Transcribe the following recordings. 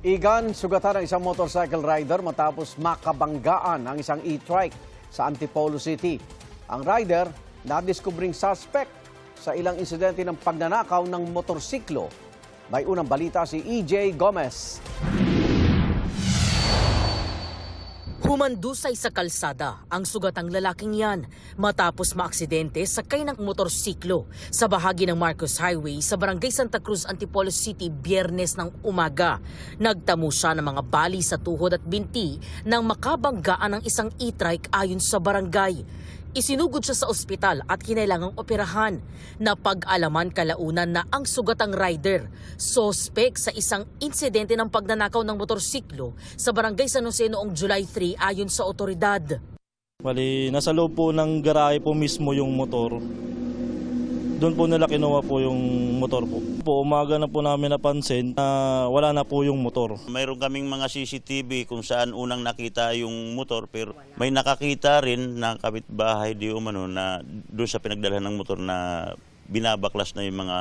Igan, sugatan ng isang motorcycle rider matapos makabanggaan ang isang e-trike sa Antipolo City. Ang rider, nadiskubring suspect sa ilang insidente ng pagnanakaw ng motorsiklo. May unang balita si EJ Gomez. Humandusay sa kalsada ang sugatang lalaking yan matapos maaksidente sakay ng motorsiklo sa bahagi ng Marcos Highway sa Barangay Santa Cruz, Antipolo City, Biyernes ng umaga. Nagtamo siya ng mga bali sa tuhod at binti nang makabanggaan ng isang e-trike ayon sa barangay. Isinugod siya sa ospital at kinailangang operahan. Napag-alaman kalaunan na ang sugatang rider, sospek sa isang insidente ng pagnanakaw ng motorsiklo sa Barangay San Jose noong July 3 ayon sa otoridad. Bali, nasa loob po ng garahe po mismo yung motor. Doon po nila kinuha po yung motor po. Umaga na po namin napansin na wala na po yung motor. Mayroon kaming mga CCTV kung saan unang nakita yung motor, pero may nakakita rin na kapitbahay di umano na doon sa pinagdalhan ng motor na binabaklas na yung mga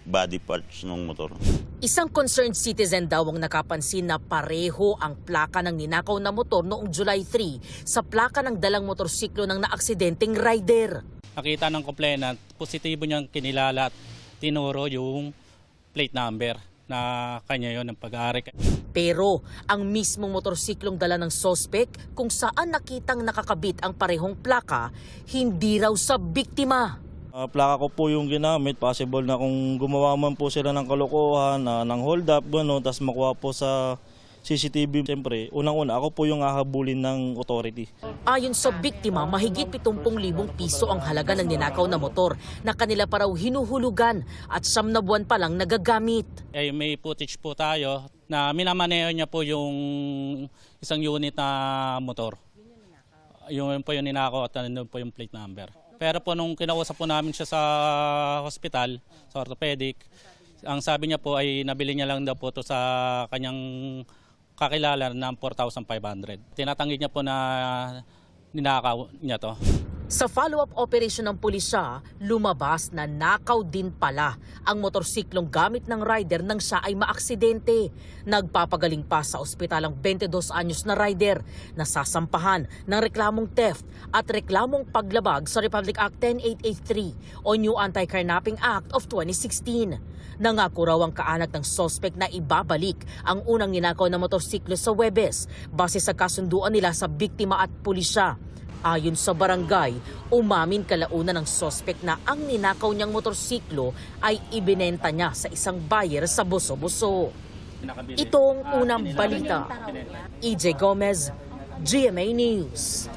body parts ng motor. Isang concerned citizen daw ang nakapansin na pareho ang plaka ng ninakaw na motor noong July 3 sa plaka ng dalang motorsiklo ng naaksidenteng rider. Nakita ng complainant, positibo niyang kinilala at tinuro yung plate number na kanya yon ng pag-aari. Pero ang mismong motorsiklong dala ng sospek kung saan nakitang nakakabit ang parehong plaka, hindi raw sa biktima. Plaka ko po yung ginamit, possible na kung gumawa man po sila ng kalokohan, ng hold up, gano'n, tapos makuha po sa CCTV. Siyempre, unang-una ako po yung hahabulin ng authority. Ayon sa biktima, mahigit 70,000 piso ang halaga ng ninakaw na motor na kanila pa raw hinuhulugan at 9 na buwan pa lang nagagamit. May footage po tayo na minamaneho niya po yung isang unit na motor. Yun po yung ninakaw at nandun po yung plate number. Pero po nung kinausap po namin siya sa hospital, sa orthopedic, ang sabi niya po ay nabili niya lang daw po ito sa kanyang kakilala ng 4,500. Tinatanggi niya po na ninakaw niya to. Sa follow-up operation ng pulisya, lumabas na nakaw din pala ang motorsiklong gamit ng rider nang siya ay maaksidente. Nagpapagaling pa sa ospital ang 22 anyos na rider na sasampahan ng reklamong theft at reklamong paglabag sa Republic Act 10883 o New Anti-Carnapping Act of 2016. Nangako raw ang kaanak ng sospek na ibabalik ang unang ninakaw na motorsiklo sa Huwebes base sa kasunduan nila sa biktima at pulisya. Ayon sa barangay, umamin kalaunan ng sospek na ang ninakaw niyang motorsiklo ay ibinenta niya sa isang buyer sa Boso-Boso. Itong unang balita. EJ Gomez, GMA News.